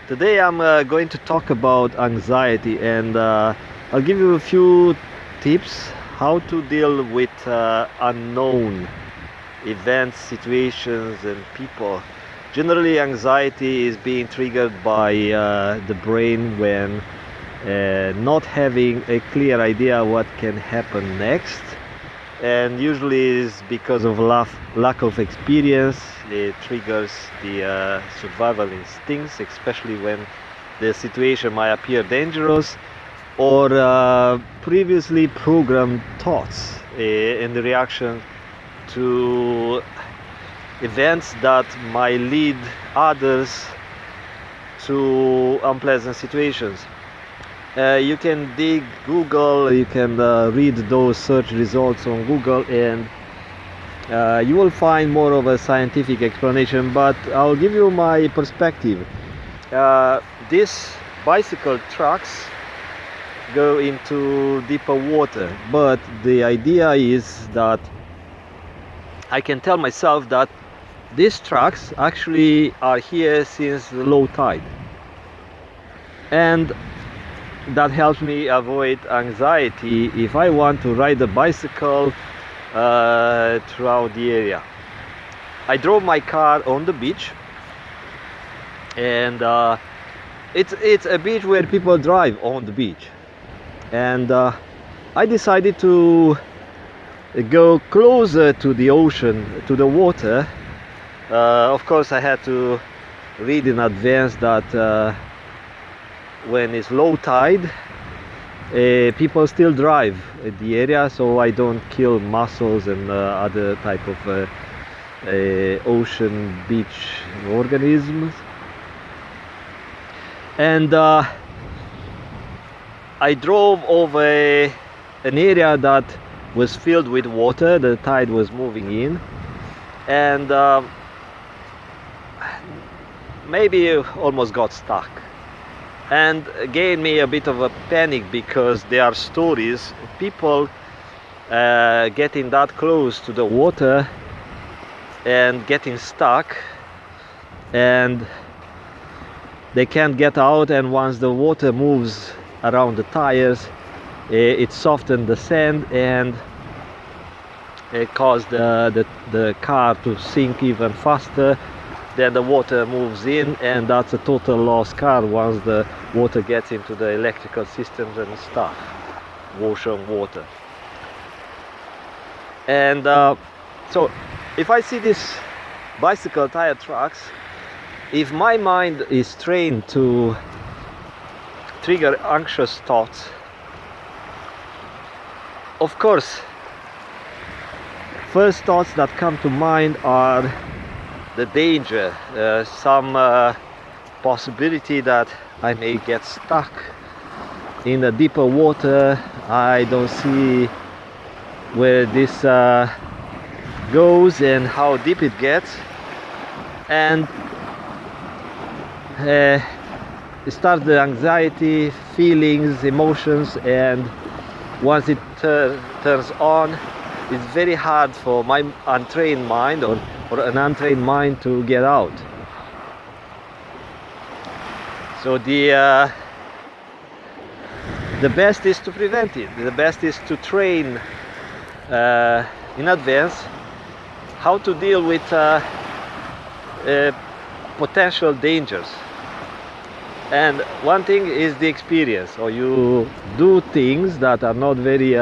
Today I'm going to talk about anxiety, and I'll give you a few tips how to deal with unknown events, situations, and people. Generally, anxiety is being triggered by the brain when not having a clear idea what can happen next, and usually is because of lack of experience. It triggers the survival instincts, especially when the situation might appear dangerous, or previously programmed thoughts in the reaction to events that might lead others to unpleasant situations. You can dig Google, you can read those search results on Google, and you will find more of a scientific explanation, but I'll give you my perspective. These bicycle tracks go into deeper water, but the idea is that I can tell myself that these tracks actually are here since the low tide, and that helps me avoid anxiety if I want to ride a bicycle throughout the area. I drove my car on the beach, and it's a beach where people drive on the beach, and I decided to go closer to the ocean, to the water. Of course, I had to read in advance that when it's low tide, people still drive at the area, so I don't kill mussels and other type of ocean beach organisms. And I drove over an area that was filled with water. The tide was moving in, and maybe almost got stuck, and gave me a bit of a panic, because there are stories of people getting that close to the water and getting stuck, and they can't get out, and once the water moves around the tires, it softens the sand and it caused the car to sink even faster. Then the water moves in, and that's a total lost car once the water gets into the electrical systems and stuff, ocean water. And so if I see these bicycle tire tracks, if my mind is trained to trigger anxious thoughts, of course, first thoughts that come to mind are the danger, some possibility that I may get stuck in the deeper water. I don't see where this goes and how deep it gets, and it starts the anxiety, feelings, emotions, and once it turns on, it's very hard for my untrained mind or an untrained mind to get out. So the best is to prevent it. The best is to train in advance how to deal with potential dangers. And one thing is the experience, or you do things that are not very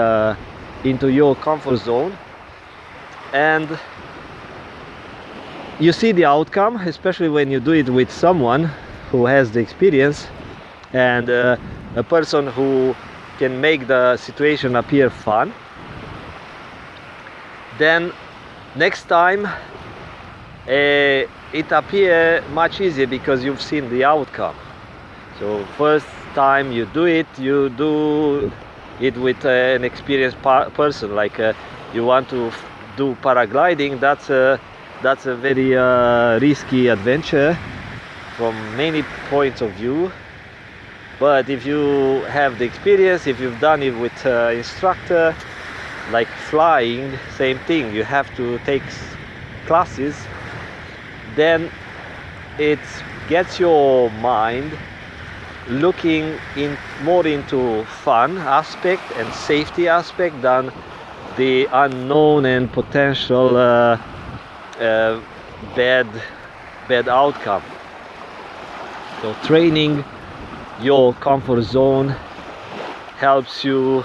into your comfort zone, and you see the outcome, especially when you do it with someone who has the experience, and a person who can make the situation appear fun. Then next time it appears much easier because you've seen the outcome. So first time you do it with an experienced person. Like you want to do paragliding, that's a very risky adventure from many points of view. But if you have the experience, if you've done it with instructor, like flying, same thing, you have to take classes, then it gets your mind looking in more into fun aspect and safety aspect than the unknown and potential uh, bad outcome. So training your comfort zone helps you,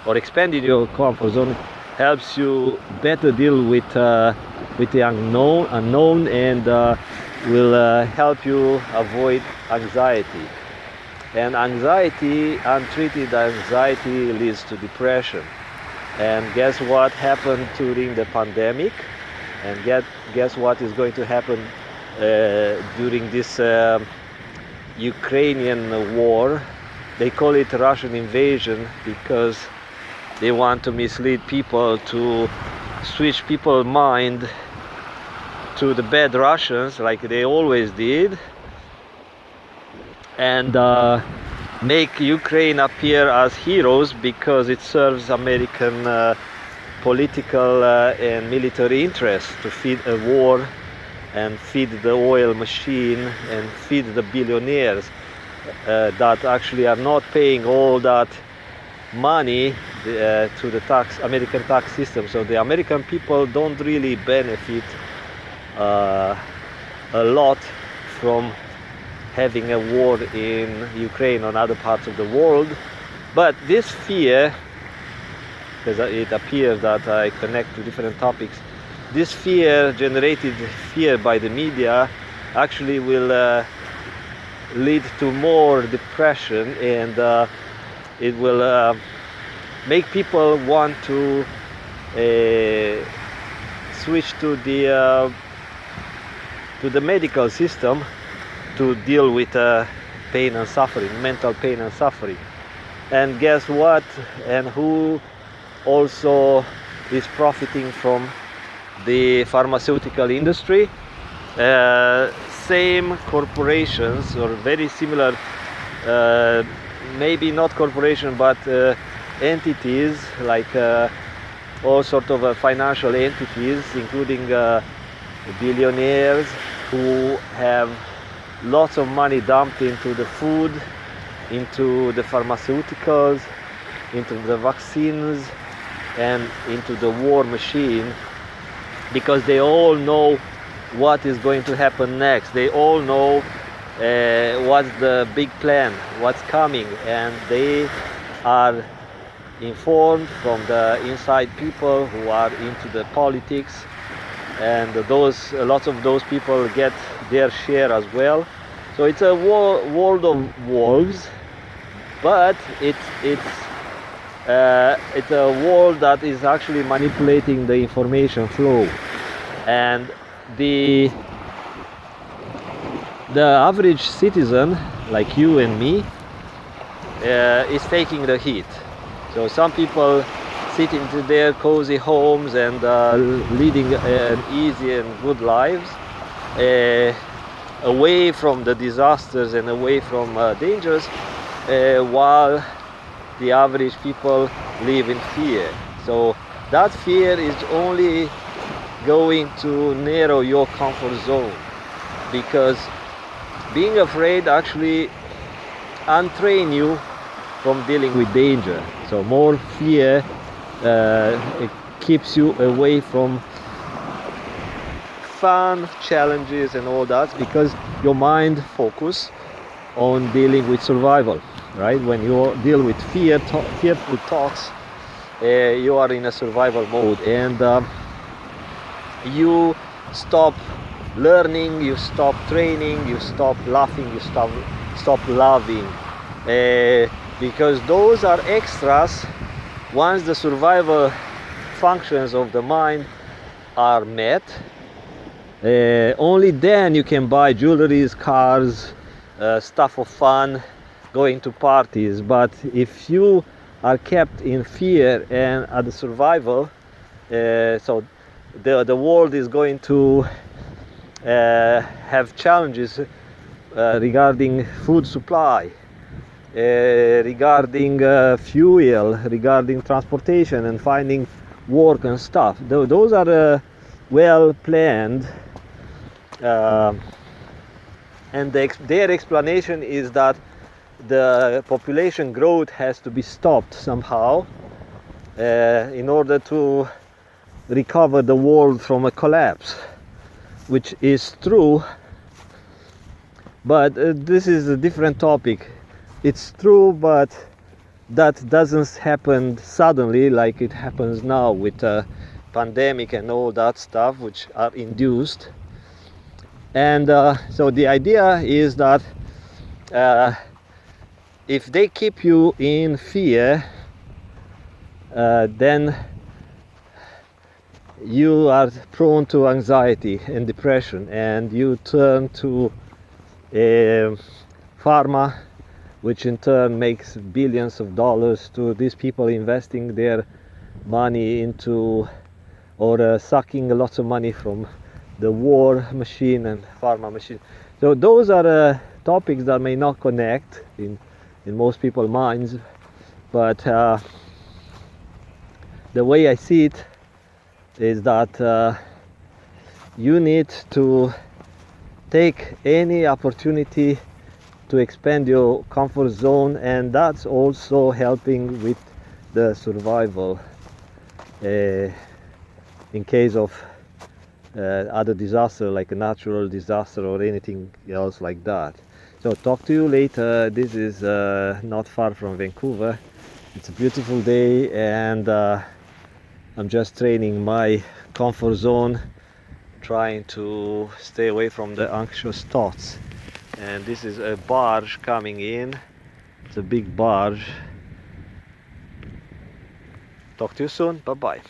or expanding your comfort zone helps you better deal with the unknown, and will help you avoid anxiety. And anxiety, untreated anxiety, leads to depression. And guess what happened during the pandemic? And guess what is going to happen during this Ukrainian war? They call it Russian invasion because they want to mislead people, to switch people's mind to the bad Russians like they always did, and make Ukraine appear as heroes because it serves American political and military interests to feed a war and feed the oil machine and feed the billionaires that actually are not paying all that money to the American tax system. So the American people don't really benefit a lot from having a war in Ukraine or other parts of the world. But this fear, because it appears that I connect to different topics, this fear, generated fear by the media, actually will lead to more depression, and it will make people want to switch to the medical system to deal with pain and suffering, mental pain and suffering. And guess what? And who also is profiting from the pharmaceutical industry? Same corporations, or very similar, maybe not corporation, but entities, like all sort of financial entities, including billionaires who have lots of money dumped into the food, into the pharmaceuticals, into the vaccines, and into the war machine, because they all know what is going to happen next. They all know what's the big plan, what's coming, and they are informed from the inside people who are into the politics, and lots of those people get their share as well. So it's a world of wolves, but it's a world that is actually manipulating the information flow, and the average citizen like you and me is taking the heat. So some people sit into their cozy homes and leading an easy and good lives, away from the disasters and away from dangers, while the average people live in fear. So that fear is only going to narrow your comfort zone, because being afraid actually untrain you from dealing with danger. So more fear it keeps you away from fun, challenges and all that, because your mind focus on dealing with survival, right? When you deal with fearful thoughts, you are in a survival mode, and you stop learning, you stop training, you stop laughing, you stop loving, because those are extras. Once the survival functions of the mind are met, only then you can buy jewelries, cars, stuff of fun, going to parties. But if you are kept in fear and at the survival, so the world is going to have challenges regarding food supply, regarding fuel, regarding transportation and finding work and stuff. Those are well planned and their explanation is that the population growth has to be stopped somehow in order to recover the world from a collapse, which is true, but this is a different topic. It's true, but that doesn't happen suddenly like it happens now with pandemic and all that stuff, which are induced. And so the idea is that if they keep you in fear, then you are prone to anxiety and depression, and you turn to pharma, which in turn makes billions of dollars to these people investing their money into, or sucking lots of money from the war machine and pharma machine. So those are topics that may not connect in most people's minds, but the way I see it is that you need to take any opportunity to expand your comfort zone, and that's also helping with the survival in case of other disaster, like a natural disaster or anything else like that. So talk to you later. This is not far from Vancouver. It's a beautiful day, and I'm just training my comfort zone, trying to stay away from the anxious thoughts. And this is a barge coming in. It's a big barge. Talk to you soon. Bye bye.